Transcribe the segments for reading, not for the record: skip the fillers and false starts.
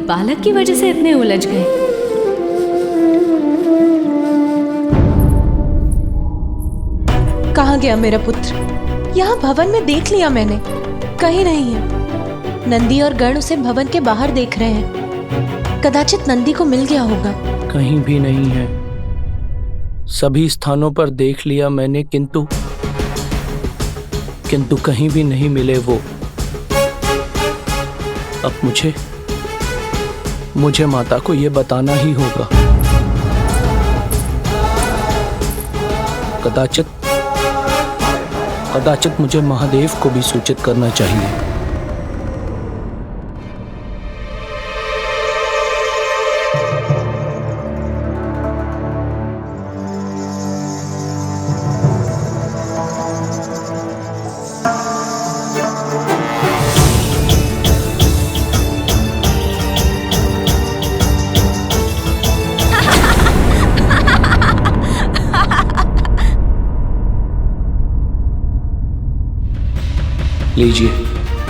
बालक की वजह से इतने उलझ गए? कहाँ गया मेरा पुत्र? यहाँ भवन में देख लिया मैंने, कहीं नहीं है। नंदी और गण उसे भवन के बाहर देख रहे हैं। कदाचित नंदी को मिल गया होगा। कहीं भी नहीं है। सभी स्थानों पर देख लिया मैंने, किंतु कहीं भी नहीं मिले वो। अब मुझे माता को ये बताना ही होगा। कदाचित मुझे महादेव को भी सूचित करना चाहिए। लीजिए,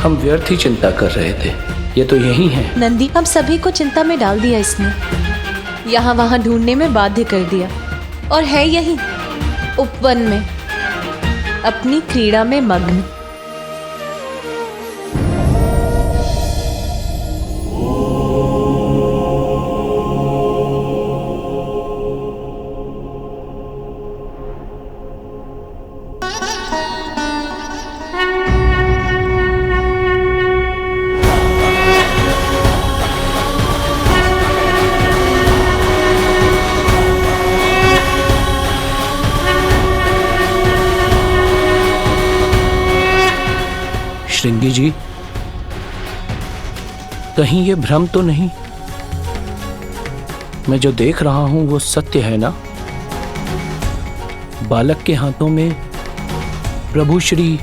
हम व्यर्थ ही चिंता कर रहे थे। ये तो यही है। नंदी, हम सभी को चिंता में डाल दिया इसने। यहाँ वहाँ ढूंढने में बाध्य कर दिया, और है यही उपवन में अपनी क्रीड़ा में मग्न। श्रृंगी जी, कहीं ये भ्रम तो नहीं? मैं जो देख रहा हूं वो सत्य है ना? बालक के हाथों में प्रभु श्री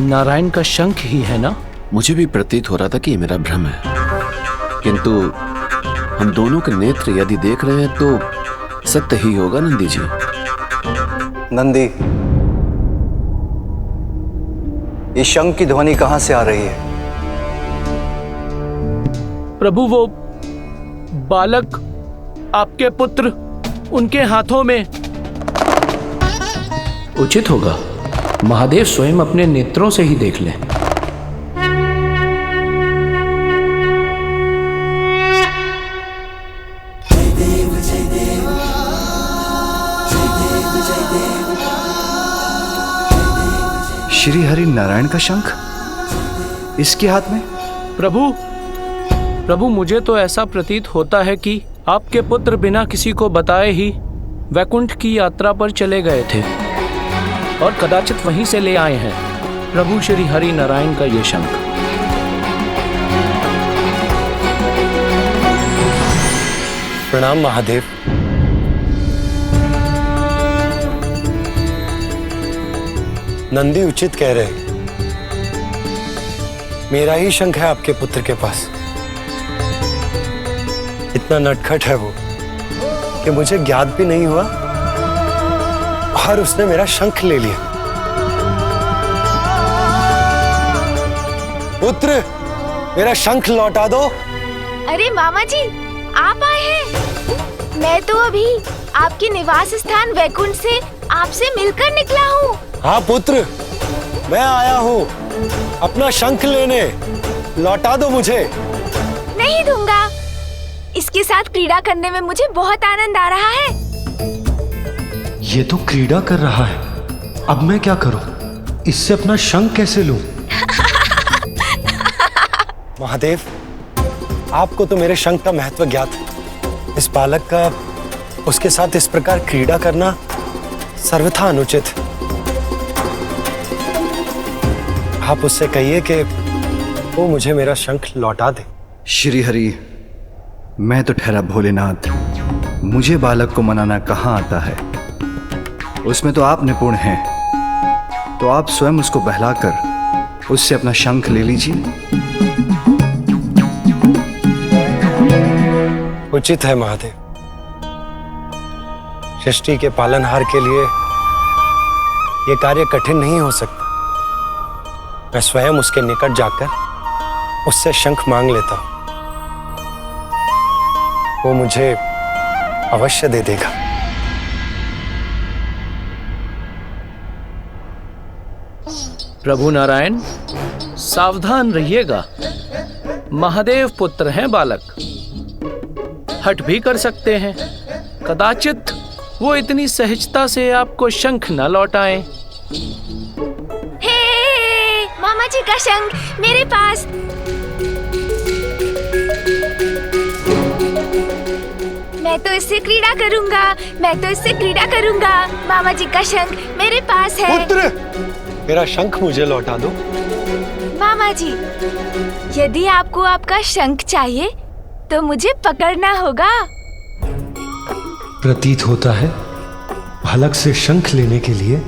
नारायण का शंख ही है ना? मुझे भी प्रतीत हो रहा था कि ये मेरा भ्रम है, किंतु हम दोनों के नेत्र यदि देख रहे हैं तो सत्य ही होगा नंदी जी। नंदी, ये शंख की ध्वनि कहां से आ रही है? प्रभु, वो बालक आपके पुत्र, उनके हाथों में। उचित होगा महादेव स्वयं अपने नेत्रों से ही देख लें। श्री हरि नारायण का शंख इसके हाथ में? प्रभु, मुझे तो ऐसा प्रतीत होता है कि आपके पुत्र बिना किसी को बताए ही वैकुंठ की यात्रा पर चले गए थे और कदाचित वहीं से ले आए हैं प्रभु श्री हरि नारायण का ये शंख। प्रणाम महादेव। नंदी उचित कह रहे, मेरा ही शंख है आपके पुत्र के पास। इतना नटखट है वो कि मुझे ज्ञात भी नहीं हुआ और उसने मेरा शंख ले लिया। पुत्र, मेरा शंख लौटा दो। अरे मामा जी, आप आए हैं। मैं तो अभी आपके निवास स्थान वैकुंठ से आपसे मिलकर निकला हूँ। हाँ पुत्र, मैं आया हूँ अपना शंख लेने। लौटा दो मुझे। नहीं दूंगा। इसके साथ क्रीड़ा करने में मुझे बहुत आनंद आ रहा है। ये तो क्रीड़ा कर रहा है, अब मैं क्या करूं? इससे अपना शंख कैसे लूं? महादेव, आपको तो मेरे शंख का महत्व ज्ञात है। इस बालक का उसके साथ इस प्रकार क्रीड़ा करना सर्वथा अनुचित है। आप उससे कहिए कि वो मुझे मेरा शंख लौटा दे। श्री हरि, मैं तो ठहरा भोलेनाथ, मुझे बालक को मनाना कहाँ आता है। उसमें तो आप निपुण हैं, तो आप स्वयं उसको बहलाकर उससे अपना शंख ले लीजिए। उचित है महादेव। सृष्टि के पालनहार के लिए यह कार्य कठिन नहीं हो सकता। मैं स्वयं उसके निकट जाकर उससे शंख मांग लेता हूं। वो मुझे अवश्य दे देगा। प्रभु नारायण, सावधान रहिएगा। महादेव पुत्र हैं बालक, हट भी कर सकते हैं। कदाचित वो इतनी सहजता से आपको शंख न लौटाएं। हे मामा जी का शंख मेरे पास। मैं तो इससे क्रीड़ा करूंगा, मैं तो इससे क्रीड़ा करूंगा। मामा जी का शंख मेरे पास है। पुत्र, मेरा शंख मुझे लौटा दो। मामा जी, यदि आपको आपका शंख चाहिए तो मुझे पकड़ना होगा। प्रतीत होता है बालक से शंख लेने के लिए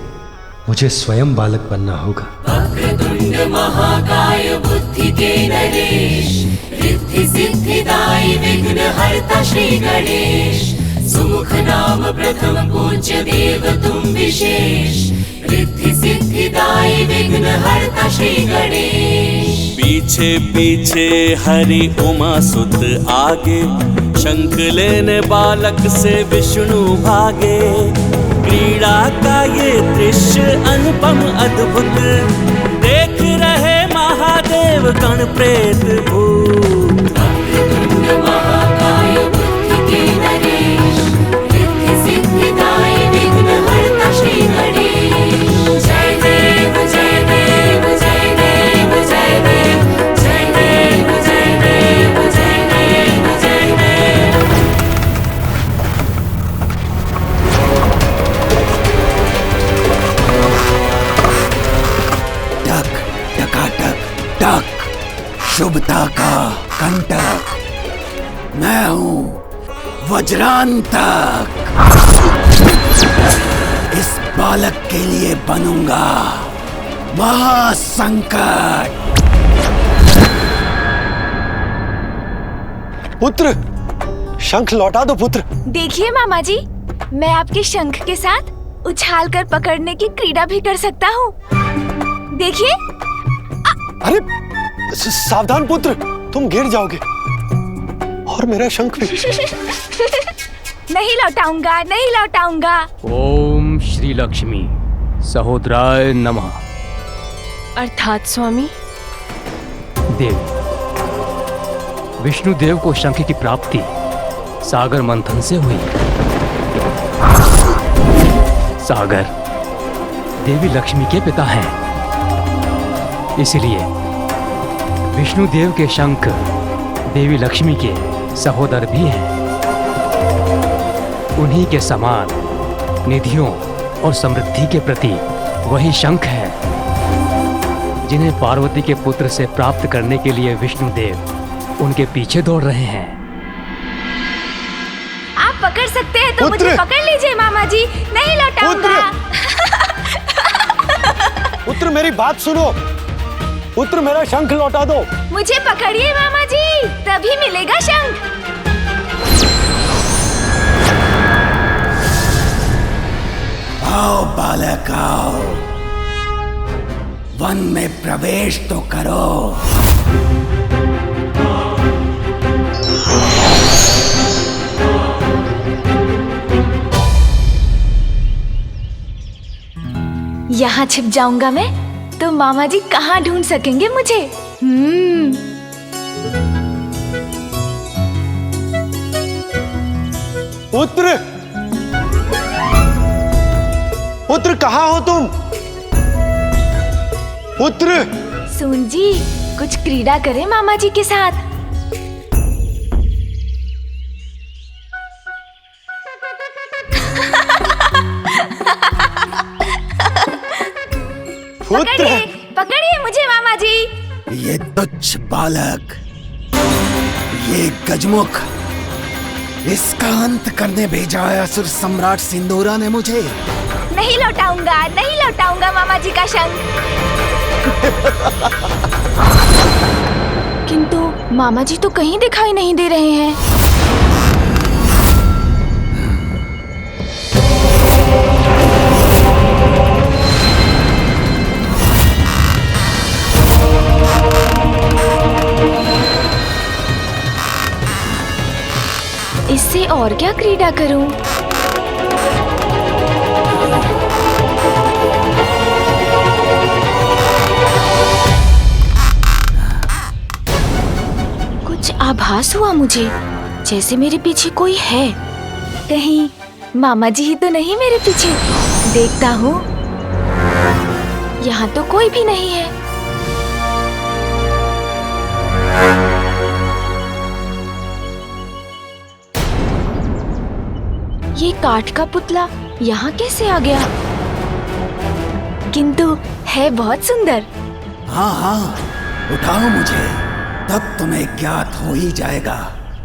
मुझे स्वयं बालक बनना होगा। वक्रतुंड महाकाय बुद्धि के नरेश, रिद्धि सिद्धिदायी विघ्न हरता श्री गणेश। सुमुख नाम प्रथम पूज्य देव तुम विशेष, रिद्धि सिद्धिदायी विघ्न हरता श्री गणेश। पीछे पीछे हरि उमा सुत आगे, शंख लेने बालक से विष्णु भागे। क्रीड़ा का ये दृश्य अनुपम अद्भुत, देख रहे महादेव गण प्रेत भूत। वक्रतुंड महाकाय बुद्धि के नरेश, रिद्धि सिद्धिदायी विघ्न हरता श्री गणेश। जय देव जय देव जय देव जय देव, जय देव जय देव जय देव जय देव। टक टकाटक टक, शुभता का कंटक। मैं हूँ वज्रांतक। इस बालक के लिए बनूंगा महासंकट। पुत्र, शंख लौटा दो पुत्र। देखिए मामा जी, मैं आपके शंख के साथ उछाल कर पकड़ने की क्रीड़ा भी कर सकता हूँ। देखिए। अरे सावधान पुत्र, तुम गिर जाओगे और मेरा शंख भी। नहीं लौटाऊंगा, नहीं लौटाऊंगा। ओम श्री लक्ष्मी सहोदराय नमः। अर्थात स्वामी देव, विष्णु देव को शंख की प्राप्ति सागर मंथन से हुई। सागर देवी लक्ष्मी के पिता हैं, इसलिए विष्णु देव के शंख देवी लक्ष्मी के सहोदर भी हैं। उन्हीं के समान निधियों और समृद्धि के प्रति वही शंख है जिन्हें पार्वती के पुत्र से प्राप्त करने के लिए विष्णु देव उनके पीछे दौड़ रहे हैं। आप पकड़ सकते हैं तो मुझे पकड़ लीजिए मामा जी, नहीं लौटाऊंगा। पुत्र मेरी बात सुनो, पुत्र मेरा शंख लौटा दो। मुझे पकड़िए मामा जी, तभी मिलेगा शंख। आओ बालक आओ, वन में प्रवेश तो करो। यहाँ छिप जाऊंगा मैं तो मामा जी कहाँ ढूंढ सकेंगे मुझे। पुत्र, पुत्र कहाँ हो तुम? पुत्र। सुन जी, कुछ क्रीड़ा करें मामा जी के साथ। पकड़िए, पकड़िए मुझे मामा जी। ये तुच्छ बालक, ये गजमुख, इसका अंत करने भेजा है असुर सम्राट सिंदूरा ने मुझे। नहीं लौटाऊंगा, नहीं लौटाऊंगा मामा जी का शंख। किंतु मामा जी तो कहीं दिखाई नहीं दे रहे हैं। इससे और क्या क्रीड़ा करूं? कुछ आभास हुआ मुझे, जैसे मेरे पीछे कोई है। कहीं मामा जी ही तो नहीं मेरे पीछे? देखता हूँ, यहाँ तो कोई भी नहीं है। ये काठ का पुतला यहाँ कैसे आ गया? किंतु है बहुत सुंदर। हाँ हाँ, उठाओ मुझे, तब तुम्हें ज्ञात हो ही जाएगा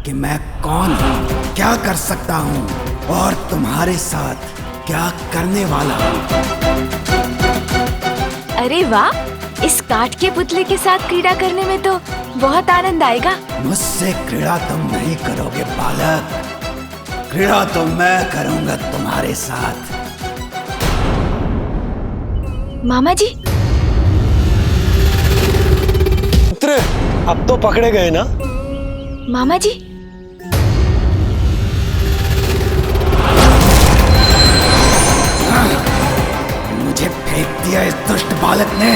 कि मैं कौन हूँ, क्या कर सकता हूँ और तुम्हारे साथ क्या करने वाला हूँ। अरे वाह, इस काठ के पुतले के साथ क्रीड़ा करने में तो बहुत आनंद आएगा। मुझसे क्रीड़ा तुम नहीं करोगे बालक, क्रीड़ा तो मैं करूंगा तुम्हारे साथ। मामा जी, पुत्र, अब तो पकड़े गए ना? मामा जी, मुझे फेंक दिया इस दुष्ट बालक ने।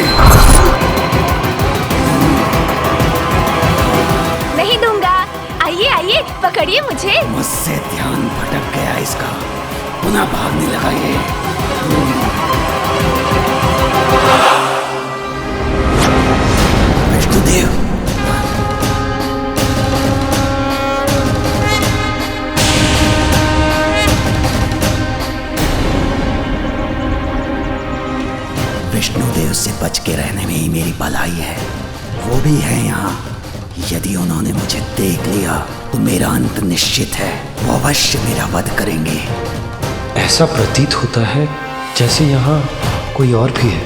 नहीं दूंगा। आइए आइए, पकड़िए मुझे। मुझसे ध्यान भटक गया इसका, पुनः भागने लगा ये। विष्णुदेव, विष्णुदेव से बच के रहने में ही मेरी भलाई है। वो भी है यहाँ। यदि उन्होंने मुझे देख लिया तो मेरा अंत निश्चित है। वो अवश्य मेरा वध करेंगे। ऐसा प्रतीत होता है जैसे यहाँ कोई और भी है।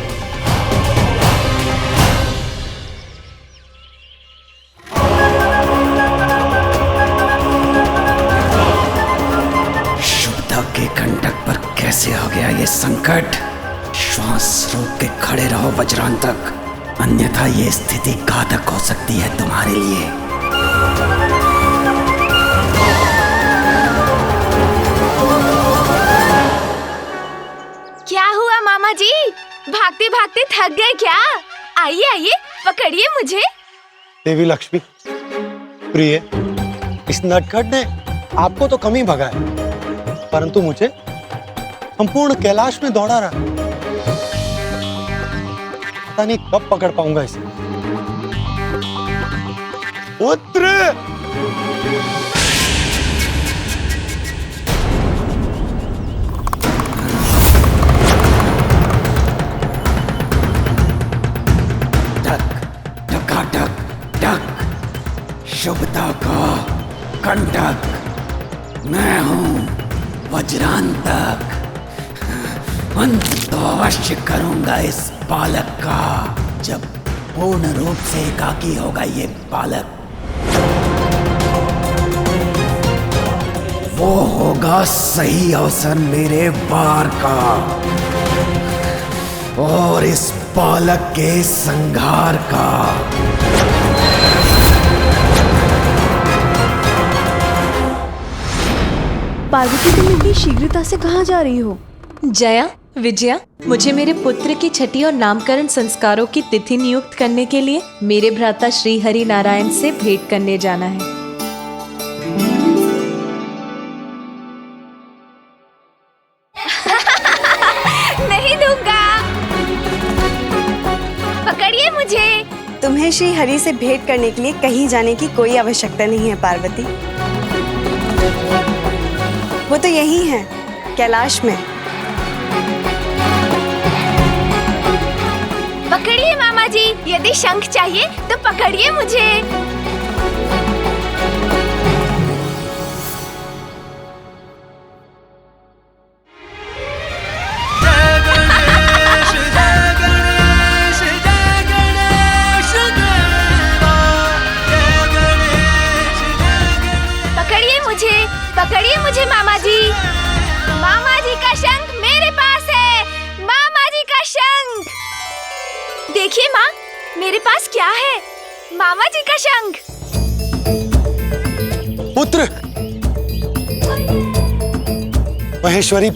शुभदा के कंटक पर कैसे आ गया ये संकट? श्वास रोक के खड़े रहो वज्रांतक, अन्यथा ये स्थिति घातक हो सकती है तुम्हारे लिए। क्या हुआ मामा जी? भागते भागते थक गए क्या? आइए आइए, पकड़िए मुझे। देवी लक्ष्मी, प्रिय, इस नटखट ने आपको तो कम ही भगाया, परंतु मुझे संपूर्ण कैलाश में दौड़ा रहा। पता नहीं कब पकड़ पाऊंगा इसे। पुत्र, शुभदा का कंटक मैं हूं, वज्रांतक। अंत तो अवश्य करूंगा इस बालक का, जब पूर्ण रूप से एकाकी होगा ये बालक। वो होगा सही अवसर मेरे वार का और इस बालक के संहार का। पार्वती, तुम इतनी शीघ्रता से कहाँ जा रही हो? जया, विजया, मुझे मेरे पुत्र की छठी और नामकरण संस्कारों की तिथि नियुक्त करने के लिए मेरे भ्राता श्री हरि नारायण से भेंट करने जाना है। नहीं दूंगा। पकड़िए मुझे। तुम्हें श्री हरि से भेंट करने के लिए कहीं जाने की कोई आवश्यकता नहीं है पार्वती। वो तो यही है, कैलाश में। पकड़िए मामा जी, यदि शंख चाहिए तो पकड़िए मुझे। पकड़िए मुझे मामा जी। मामा जी का शंख मेरे पास है। मामा जी का शंख देखिए माँ, मेरे पास क्या है? मामा जी का शंख। पुत्र, महेश्वरी,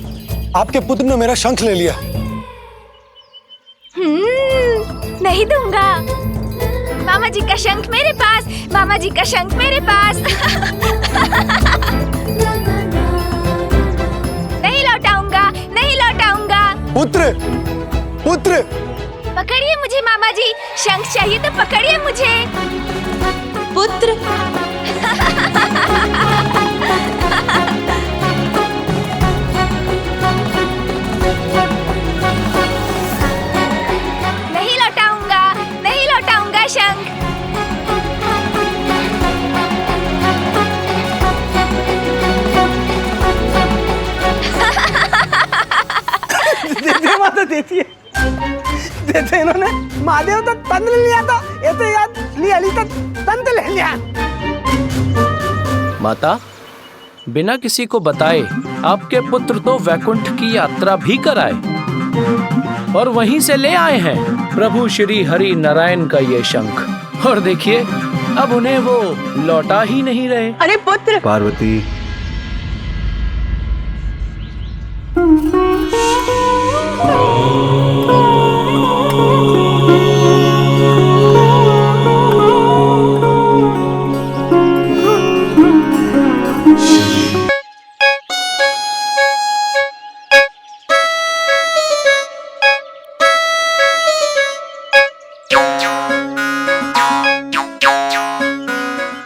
आपके पुत्र ने मेरा शंख ले लिया। नहीं दूंगा। मामा जी का शंख मेरे पास, मामा जी का शंख मेरे पास। नहीं लौटाऊंगा, नहीं लौटाऊंगा। पुत्र, पुत्र, पकड़िए मुझे मामा जी, शंख चाहिए तो पकड़िए मुझे। पुत्र। नहीं लौटाऊंगा, नहीं लौटाऊंगा शंख। देते माता देती है, देते इन्होंने। महादेव तो तंत्र लिया था, ये तो याद लिया ली तो तंत्र ले लिया। माता, बिना किसी को बताए आपके पुत्र तो वैकुंठ की यात्रा भी कराए और वहीं से ले आए हैं प्रभु श्री हरि नारायण का ये शंख। और देखिए, अब उन्हें वो लौटा ही नहीं रहे। अरे पुत्र! पार्वती,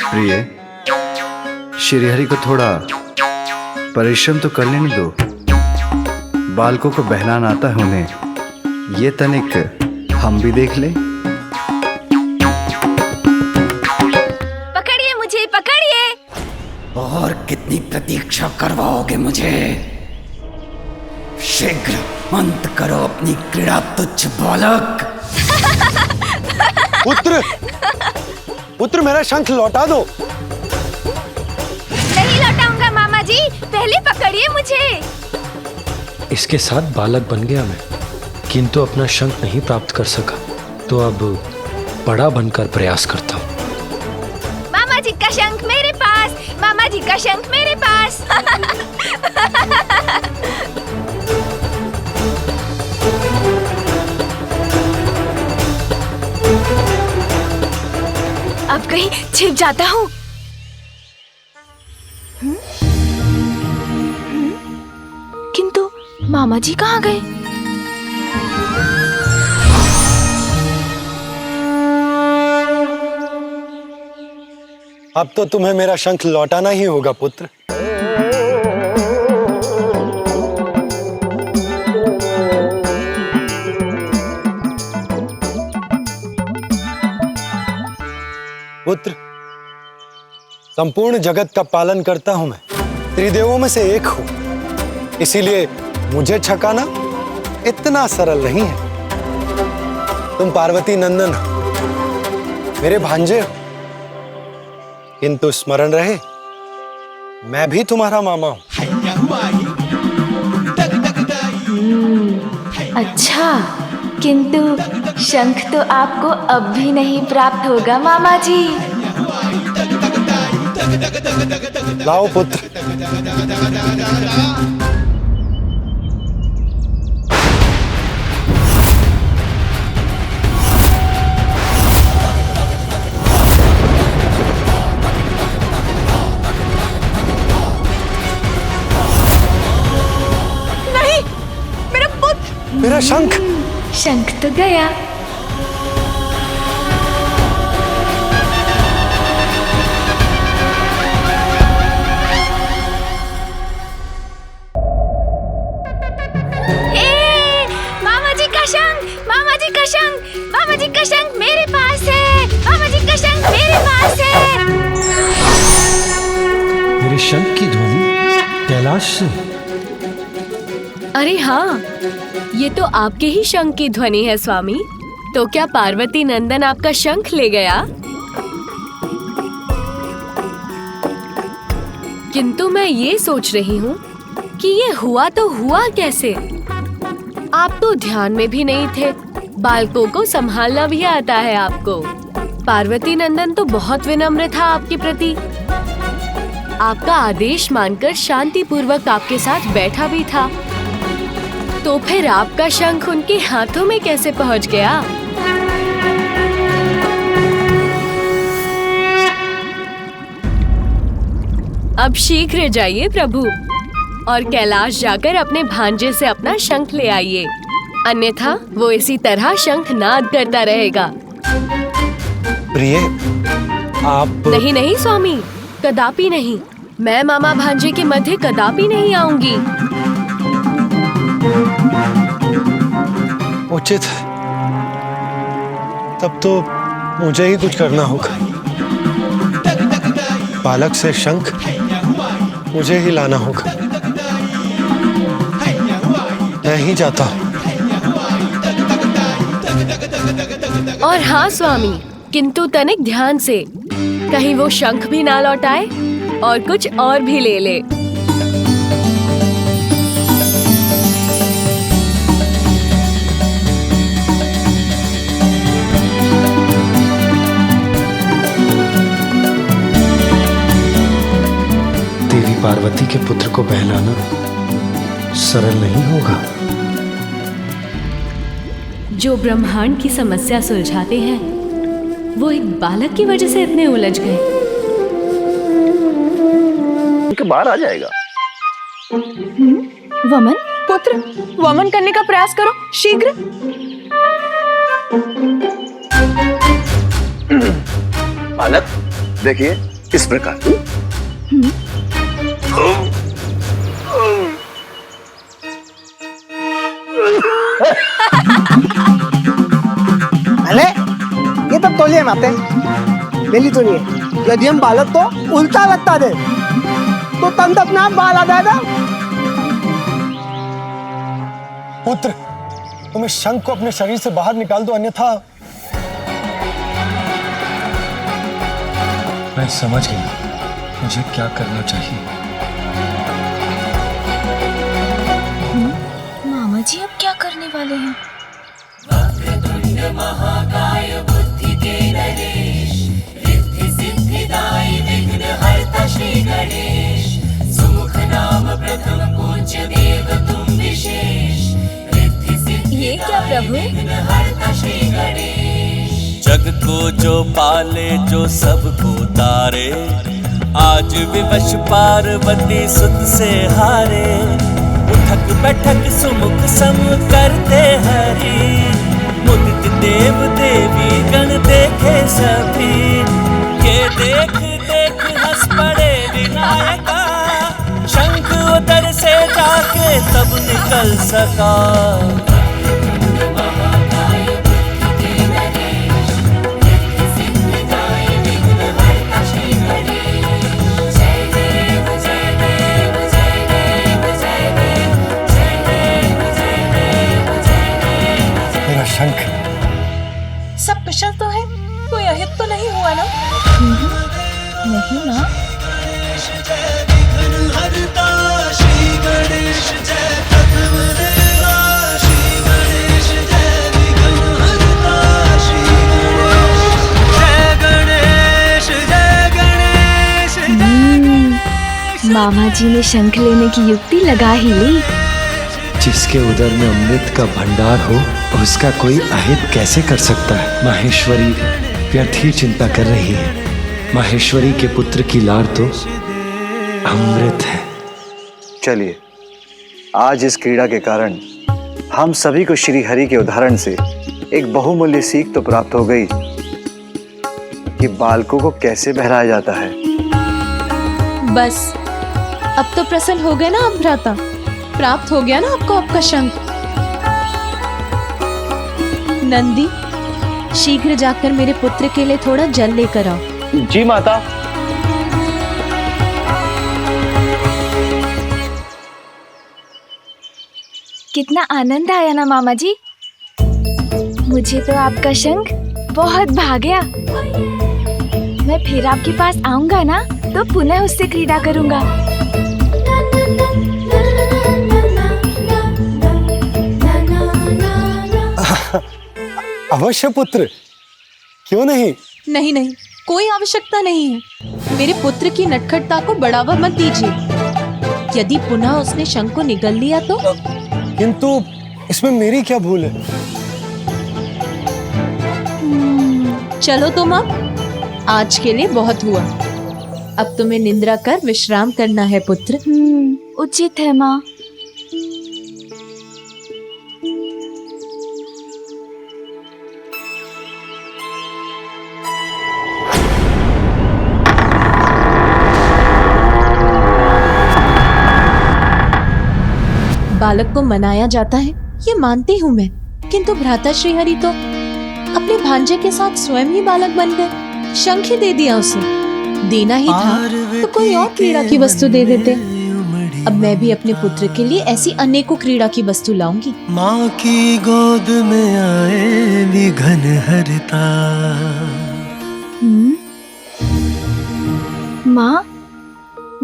प्रिय, श्रीहरि को थोड़ा परिश्रम तो कर लेने दो। बालकों को बहलाना आता है उन्हें, ये तनिक हम भी देख लें। पकड़िए मुझे, पकड़िए। और कितनी प्रतीक्षा करवाओगे मुझे? शीघ्र अंत करो अपनी क्रीड़ा, तुच्छ बालक। पुत्र, पुत्र, मेरा शंख लौटा दो। नहीं लौटाऊंगा मामा जी, पहले पकड़िए मुझे। इसके साथ बालक बन गया मैं, किंतु अपना शंख नहीं प्राप्त कर सका, तो अब बड़ा बनकर प्रयास करता हूँ। मामा जी का शंख मेरे पास, मामा जी का शंख मेरे पास। अब कहीं छिप जाता हूँ। किंतु मामा जी कहाँ गए? अब तो तुम्हें मेरा शंख लौटाना ही होगा पुत्र। पुत्र, संपूर्ण जगत का पालन करता हूं मैं, त्रिदेवों में से एक हूं, इसीलिए मुझे छकाना इतना सरल नहीं है। तुम पार्वती नंदन हो, मेरे भांजे हो, किंतु स्मरण रहे, मैं भी तुम्हारा मामा हूं। अच्छा, किंतु शंख तो आपको अब भी नहीं प्राप्त होगा मामा जी। लाओ पुत्र। नहीं, मेरा पुत्र। मेरा शंख। शंख तो गया। मामा जी का शंख, मामा जी का शंख, मामा जी का शंख मेरे पास है, मामा जी का शंख मेरे पास है। मेरे शंख की ध्वनि कैलाश से। अरे हाँ, ये तो आपके ही शंख की ध्वनि है स्वामी। तो क्या पार्वती नंदन आपका शंख ले गया? किंतु मैं ये सोच रही हूँ कि ये हुआ तो हुआ कैसे? आप तो ध्यान में भी नहीं थे, बालकों को संभालना भी आता है आपको। पार्वती नंदन तो बहुत विनम्र था आपके प्रति। आपका आदेश मानकर शांति पूर्वक आपके साथ बैठा भी था, तो फिर आपका शंख उनके हाथों में कैसे पहुंच गया? अब शीघ्र जाइए प्रभु और कैलाश जाकर अपने भांजे से अपना शंख ले आइए, अन्यथा वो इसी तरह शंख नाद करता रहेगा। प्रिय, आप नहीं नहीं स्वामी, कदापि नहीं। मैं मामा भांजे के मध्य कदापि नहीं आऊंगी। उचित है। तब तो मुझे ही कुछ करना होगा। बालक से शंख मुझे ही लाना होगा। मैं ही जाता हूँ। और हाँ स्वामी, किंतु तनिक ध्यान से, कहीं वो शंख भी ना लौटाए और कुछ और भी ले ले। देवी पार्वती के पुत्र को बहलाना सरल नहीं होगा। जो ब्रह्मांड की समस्या सुलझाते हैं, वो एक बालक की वजह से इतने उलझ गए। उनके बाहर आ जाएगा। वमन पुत्र, वमन करने का प्रयास करो शीघ्र। बालक देखिए इस प्रकार। अरे ये तो तोलिए माते बेली तोलिए। यदि हम बालक को उल्टा लगता दे तो तंत अपने आप बाल आ जाएगा। पुत्र, तुम इस शंख को अपने शरीर से बाहर निकाल दो, अन्यथा। मैं समझ गया मुझे क्या करना चाहिए। मामा जी अब क्या करने वाले हैं? महाकाय बुद्धि नरेश, रिद्धि सिद्धिदायी विघ्नहर्ता श्री गणेश, सुमुख नाम प्रथम पूज्य देव तुम विशेष, रिद्धि सिद्धिदायी विघ्नहर्ता श्री गणेश। जग को जो पाले जो सबको तारे, आज विवश पार्वती सुत से हारे, उठक बैठक सुमुख सम करते हरि, मुदित देव देवी गण देखे सभी, ये देख देख हंस पड़े विनायका, शंख उदर से जाके तब निकल सका। शंख सब कुशल तो है? कोई अहित तो नहीं हुआ ना? नहीं ना? मामा जी ने शंख लेने की युक्ति लगा ही ली। जिसके उदर में अमृत का भंडार हो उसका कोई अहित कैसे कर सकता है। माहेश्वरी व्यर्थ ही चिंता कर रही है। माहेश्वरी के पुत्र की लार तो अमृत है। चलिए, आज इस क्रीड़ा के कारण हम सभी को श्री हरि के उदाहरण से एक बहुमूल्य सीख तो प्राप्त हो गई कि बालकों को कैसे बहलाया जाता है। बस अब तो प्रसन्न हो गए ना आप भ्राता? प्राप्त हो गया ना आपको आपका शंख? नंदी, शीघ्र जाकर मेरे पुत्र के लिए थोड़ा जल लेकर आओ। जी माता। कितना आनंद आया ना मामा जी। मुझे तो आपका शंख बहुत भा गया। मैं फिर आपके पास आऊंगा ना तो पुनः उससे क्रीड़ा करूंगा। अवश्य पुत्र, क्यों नहीं? नहीं नहीं, कोई आवश्यकता नहीं है। मेरे पुत्र की नटखटता को बढ़ावा मत दीजिए। यदि पुनः उसने शंख को निगल लिया तो? किंतु इसमें मेरी क्या भूल है? चलो तुम अब, आज के लिए बहुत हुआ। अब तुम्हें निद्रा कर विश्राम करना है पुत्र। उचित है माँ। बालक को मनाया जाता है, ये मानती हूँ मैं, किंतु भ्राता श्रीहरि तो अपने भांजे के साथ स्वयं ही बालक बन गए। शंख ही दे दिया उसे। देना ही था तो कोई और क्रीड़ा की वस्तु दे देते। अब मैं भी अपने पुत्र के लिए ऐसी अनेकों क्रीड़ा की वस्तु लाऊंगी। माँ की गोद में आए विघन हरता। माँ,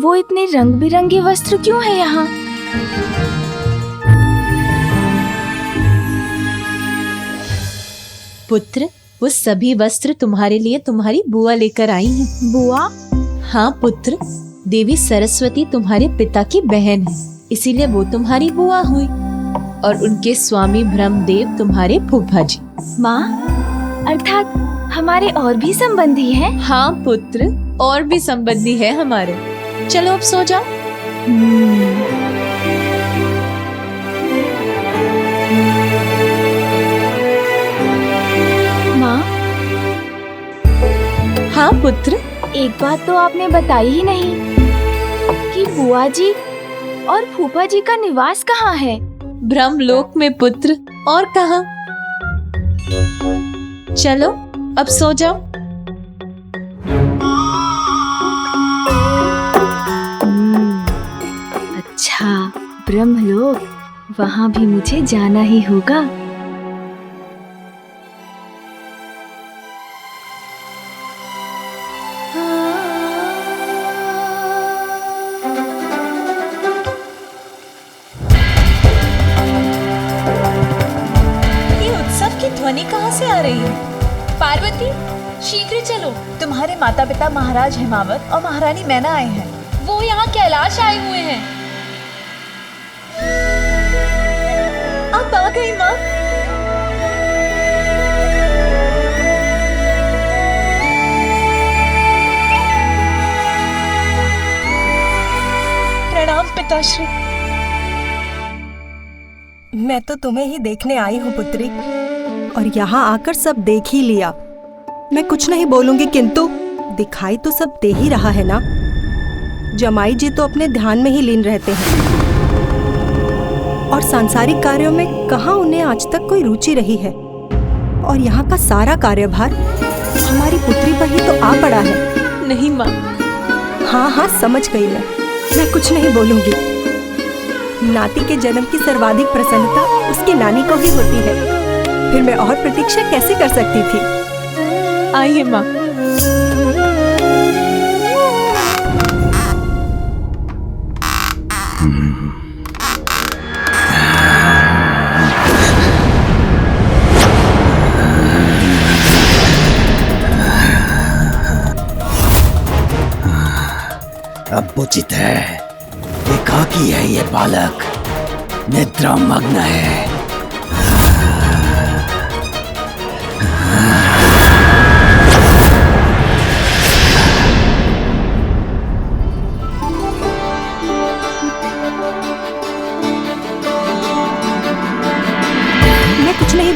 वो इतने रंग बिरंगे वस्त्र क्यों है यहाँ? पुत्र, वो सभी वस्त्र तुम्हारे लिए तुम्हारी बुआ लेकर आई है। बुआ? हाँ पुत्र, देवी सरस्वती तुम्हारे पिता की बहन है, इसीलिए वो तुम्हारी बुआ हुई, और उनके स्वामी ब्रह्मदेव तुम्हारे फूफा जी। माँ, अर्थात हमारे और भी संबंधी हैं? हाँ पुत्र, और भी संबंधी है हमारे। चलो अब सो जाओ। माँ? हाँ पुत्र? एक बात तो आपने बताई ही नहीं कि बुआ जी और फूफा जी का निवास कहाँ है? ब्रह्मलोक में पुत्र, और कहाँ। चलो अब सो जाओ। अच्छा, ब्रह्मलोक, वहाँ भी मुझे जाना ही होगा। ध्वनि कहाँ से आ रही है? पार्वती, शीघ्र चलो। तुम्हारे माता पिता महाराज हिमावत और महारानी मैना आए हैं। वो यहाँ कैलाश आए हुए हैं। अब आ गई माँ। प्रणाम पिताश्री। मैं तो तुम्हें ही देखने आई हूँ पुत्री, और यहाँ आकर सब देख ही लिया। मैं कुछ नहीं बोलूंगी, किंतु दिखाई तो सब दे ही रहा है ना। जमाई जी तो अपने ध्यान में ही लीन रहते हैं, और सांसारिक कार्यों में कहाँ उन्हें आज तक कोई रुचि रही है। और यहाँ का सारा कार्यभार हमारी पुत्री पर ही तो आ पड़ा है। नहीं माँ। हाँ हाँ, समझ गई मैं कुछ नहीं बोलूंगी। नाती के जन्म की सर्वाधिक प्रसन्नता उसकी नानी को ही होती है, फिर मैं और प्रतीक्षा कैसे कर सकती थी। आइए माँ। अब उचित है। एकाकी है ये बालक, निद्रा मग्न है।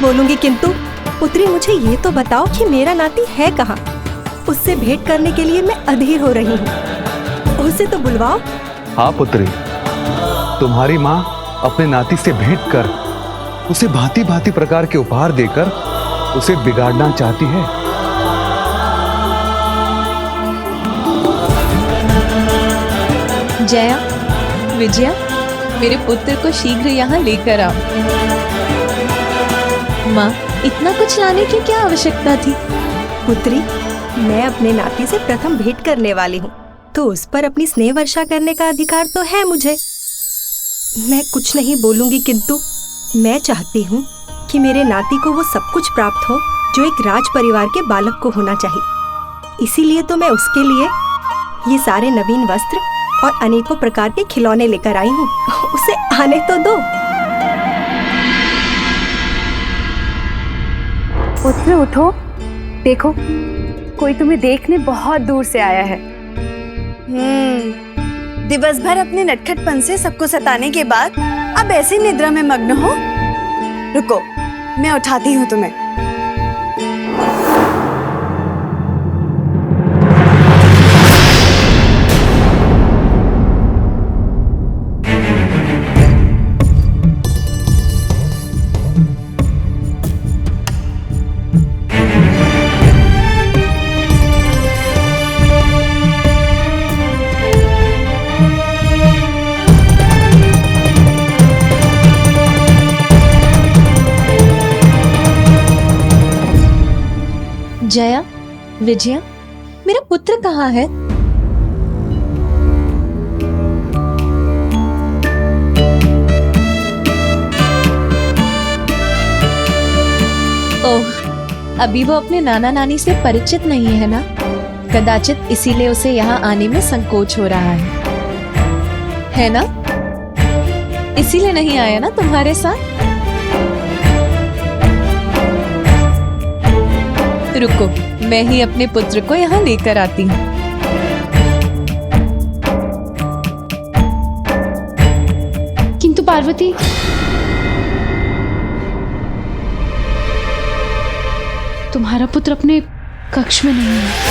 बोलूंगी, किंतु पुत्री मुझे ये तो बताओ कि मेरा नाती है कहाँ? उससे भेंट करने के लिए मैं अधीर हो रही हूँ। उसे तो बुलवाओ। हाँ पुत्री, तुम्हारी माँ अपने नाती से भेंट कर उसे भांति भांति प्रकार के उपहार देकर उसे बिगाड़ना चाहती है। जया, विजया, मेरे पुत्र को शीघ्र यहाँ लेकर आओ। माँ, इतना कुछ लाने की क्या आवश्यकता थी? पुत्री, मैं अपने नाती से प्रथम भेंट करने वाली हूँ, तो उस पर अपनी स्नेह वर्षा करने का अधिकार तो है मुझे। मैं कुछ नहीं बोलूंगी, किंतु मैं चाहती हूँ कि मेरे नाती को वो सब कुछ प्राप्त हो जो एक राज परिवार के बालक को होना चाहिए। इसीलिए तो मैं उसके लिए ये सारे नवीन वस्त्र और अनेकों प्रकार के खिलौने लेकर आई हूँ। उसे आने तो दो। पुत्र उठो, देखो कोई तुम्हें देखने बहुत दूर से आया है। दिवस भर अपने नटखटपन से सबको सताने के बाद अब ऐसी निद्रा में मग्न हो। रुको, मैं उठाती हूँ तुम्हें। जया, विजया, मेरा पुत्र कहाँ है? ओह, अभी वो अपने नाना नानी से परिचित नहीं है ना? कदाचित इसीलिए उसे यहाँ आने में संकोच हो रहा है ना? इसीलिए नहीं आया ना तुम्हारे साथ? रुको, मैं ही अपने पुत्र को यहाँ लेकर आती हूँ। किंतु पार्वती, तुम्हारा पुत्र अपने कक्ष में नहीं है।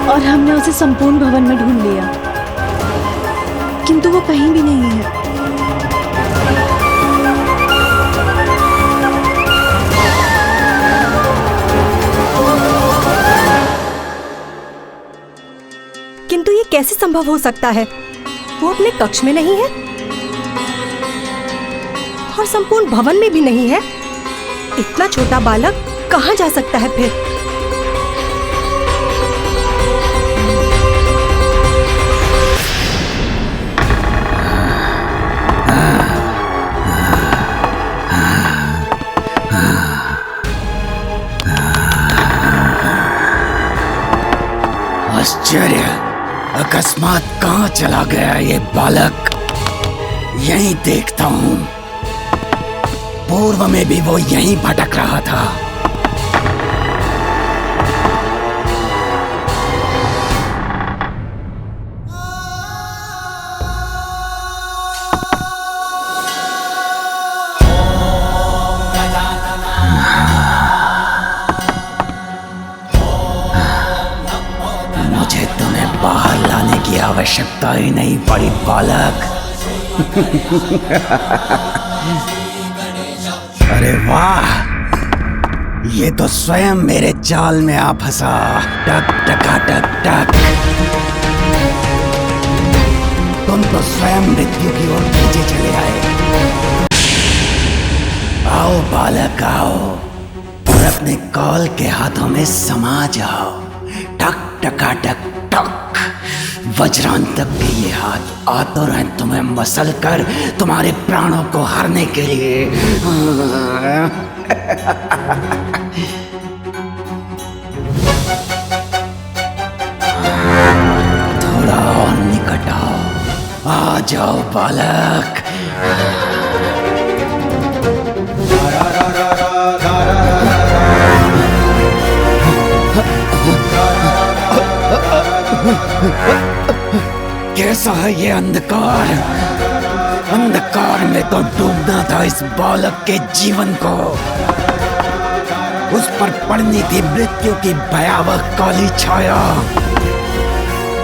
और हमने उसे संपूर्ण भवन में ढूंढ लिया, किंतु वो कहीं भी नहीं है। किंतु ये कैसे संभव हो सकता है? वो अपने कक्ष में नहीं है और संपूर्ण भवन में भी नहीं है। इतना छोटा बालक कहाँ जा सकता है फिर? आश्चर्य, अकस्मात कहाँ चला गया ये बालक? यहीं देखता हूँ। पूर्व में भी वो यहीं भटक रहा था। आवश्यकता ही नहीं पड़ी बालक। अरे वाह, ये तो स्वयं मेरे जाल में आ फंसा। टक टका टक टक। तुम तो स्वयं मृत्यु की ओर खींचे चले आए। आओ बालक आओ, और अपने कौल के हाथों में समा जाओ। टक टका टक टक। वज्रांतक के ये हाथ आतुर हैं तुम्हें मसल कर तुम्हारे प्राणों को हरने के लिए। थोड़ा और निकट आओ, आ जाओ बालक। कैसा है ये अंधकार? अंधकार में तो डूबना था इस बालक के जीवन को। उस पर पड़नी थी मृत्यु की भयावह काली छाया,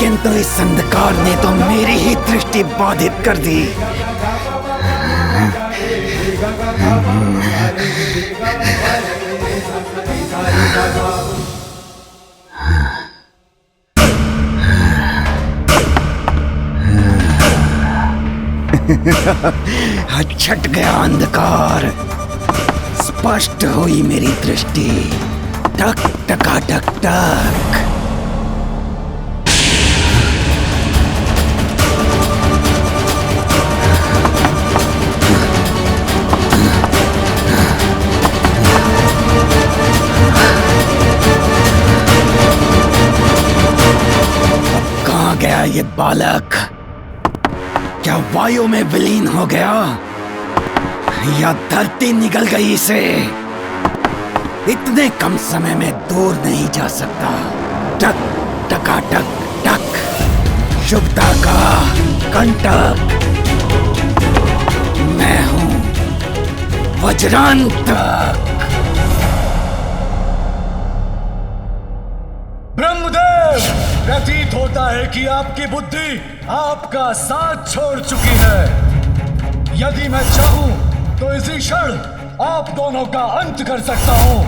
किंतु इस अंधकार ने तो मेरी ही दृष्टि बाधित कर दी। छट गया अंधकार, स्पष्ट हुई मेरी दृष्टि। टक टका टक टक। ये बालक क्या वायु में विलीन हो गया या धरती निगल गई इसे? इतने कम समय में दूर नहीं जा सकता। टक टकाटक टक, शुभता का कंटक। मैं हूं वज्रांतक। ब्रह्मदेव, प्रतीत होता है कि आपकी बुद्धि आपका साथ छोड़ चुकी है। यदि मैं चाहूं तो इसी क्षण आप दोनों का अंत कर सकता हूं,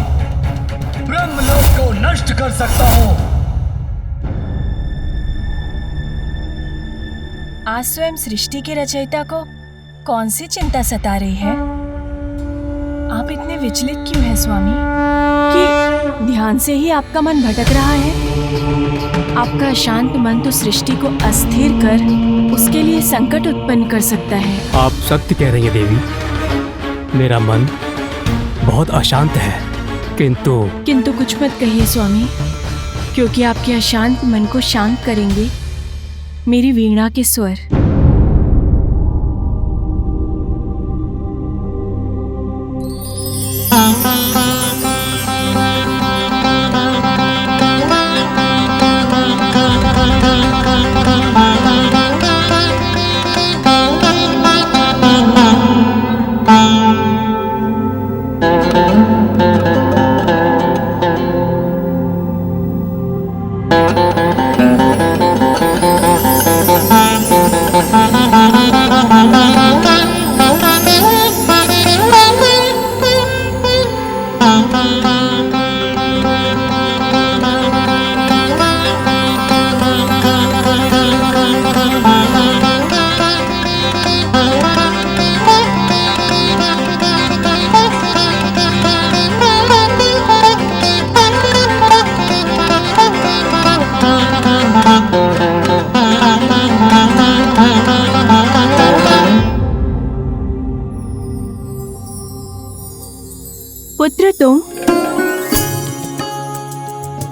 ब्रह्मलोक को नष्ट कर सकता हूं। आज स्वयं सृष्टि के रचयिता को कौन सी चिंता सता रही है? आप इतने विचलित क्यों हैं स्वामी? कि ध्यान से ही आपका मन भटक रहा है? आपका शांत मन तो सृष्टि को अस्थिर कर उसके लिए संकट उत्पन्न कर सकता है। आप सत्य कह रही हैं देवी, मेरा मन बहुत अशांत है, किंतु कुछ मत कहिए स्वामी, क्योंकि आपके अशांत मन को शांत करेंगे मेरी वीणा के स्वर। पुत्र तुम?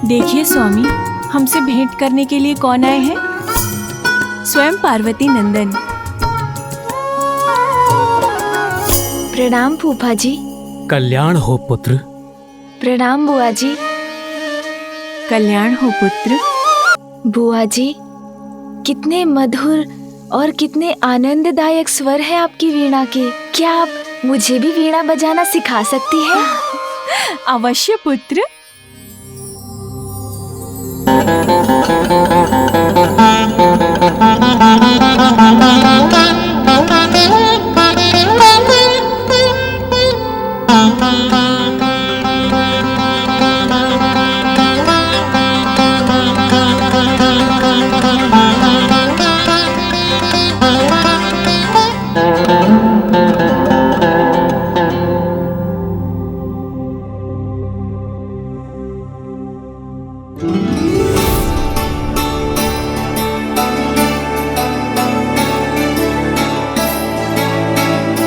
देखिए स्वामी, हमसे भेंट करने के लिए कौन आए हैं? स्वयं पार्वती नंदन। प्रणाम फूफा जी। कल्याण हो पुत्र। प्रणाम बुआ जी। कल्याण हो पुत्र। बुआ जी, कितने मधुर और कितने आनंददायक स्वर है आपकी वीणा के। क्या आप मुझे भी वीणा बजाना सिखा सकती हैं? अवश्य पुत्र।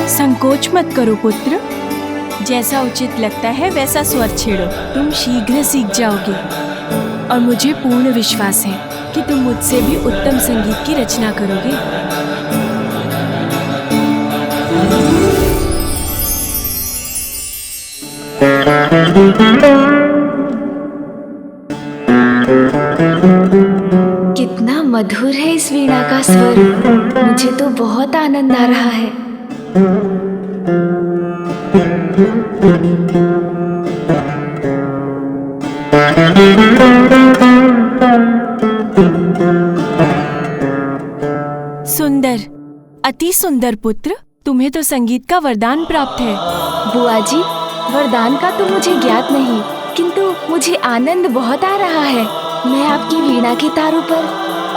संकोच मत करो पुत्र, जैसा उचित लगता है वैसा स्वर छेड़ो। तुम शीघ्र सीख जाओगे और मुझे पूर्ण विश्वास है कि तुम मुझसे भी उत्तम संगीत की रचना करोगे। कितना मधुर है इस वीणा का स्वर। मुझे तो बहुत आनंद आ रहा है। सुंदर, अति सुंदर पुत्र। तुम्हें तो संगीत का वरदान प्राप्त है। बुआ जी, वरदान का तो मुझे ज्ञात नहीं, किंतु मुझे आनंद बहुत आ रहा है। मैं आपकी वीणा के तारों पर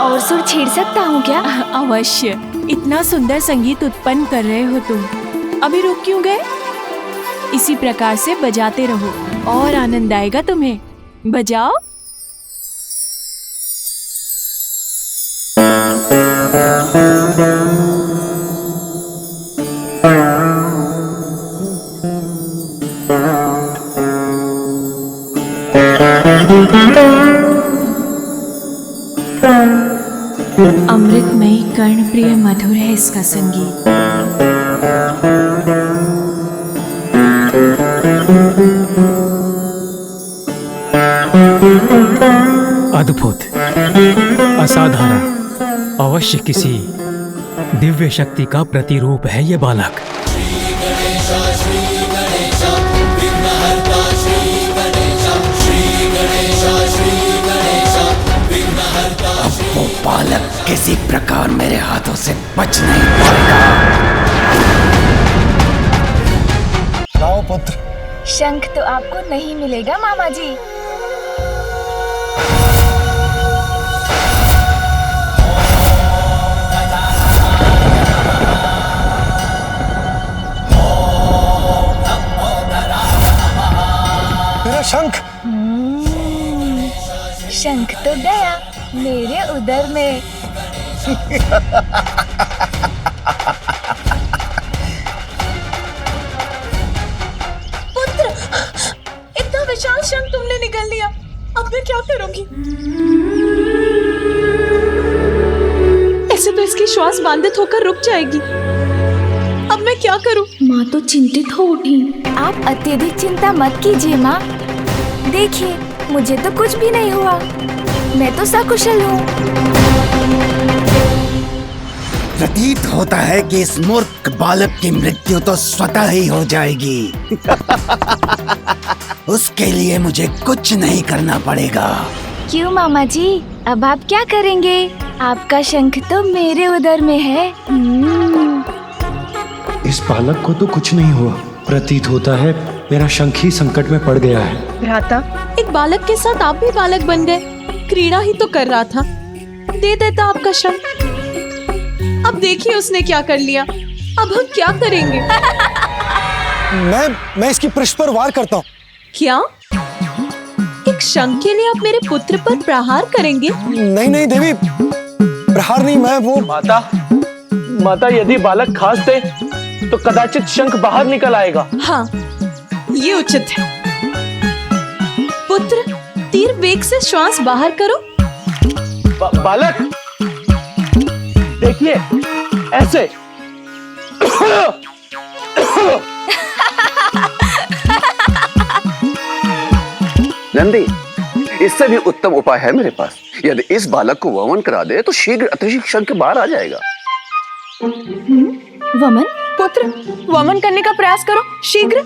और सुर छेड़ सकता हूँ क्या? अवश्य। इतना सुंदर संगीत उत्पन्न कर रहे हो तुम, अभी रुक क्यों गए? इसी प्रकार से बजाते रहो और आनंद आएगा तुम्हें। बजाओ। अमृतमयी कर्णप्रिय मधुर है इसका संगीत। अद्भुत, असाधारण, अवश्य किसी दिव्य शक्ति का प्रतिरूप है ये बालक। अब वो बालक किसी प्रकार मेरे हाथों से बच नहीं पाएगा। लाओ पुत्र। शंख तो आपको नहीं मिलेगा मामा जी। मेरा शंख। शंख तो गया मेरे उदर में। पुत्र, इतना विशाल शंख तुमने निकाल लिया, अब मैं क्या करूंगी? ऐसे तो इसकी श्वास बाधित होकर रुक जाएगी। अब मैं क्या करूं? माँ तो चिंतित हो उठी। आप अत्यधिक चिंता मत कीजिए माँ। देखिए, मुझे तो कुछ भी नहीं हुआ, मैं तो सकुशल हूँ। प्रतीत होता है कि इस मूर्ख बालक की मृत्यु तो स्वतः ही हो जाएगी। उसके लिए मुझे कुछ नहीं करना पड़ेगा। क्यों मामा जी, अब आप क्या करेंगे? आपका शंख तो मेरे उदर में है। इस बालक को तो कुछ नहीं हुआ। प्रतीत होता है मेरा शंख ही संकट में पड़ गया है। भ्राता, एक बालक के साथ आप भी बालक बन गए। क्रीड़ा ही तो कर रहा था, दे देता आपका शंख। अब देखिए उसने क्या कर लिया। अब हम क्या करेंगे? मैं इसकी पृष्ठ पर वार करता हूँ। क्या? एक शंख के लिए आप मेरे पुत्र पर प्रहार करेंगे? नहीं नहीं देवी, प्रहार नहीं, मैं वो। माता, यदि बालक खास दे तो कदाचित शंख बाहर निकल आएगा। हाँ, ये उचित है। पुत्र, तीर वेग से श्वास बाहर करो। बालक, देखिए, ऐसे। नंदी, इससे भी उत्तम उपाय है मेरे पास। यदि इस बालक को वमन करा दे तो शीघ्र अतिशीघ्र शंख बाहर आ जाएगा। वमन? पुत्र, वमन करने का प्रयास करो शीघ्र।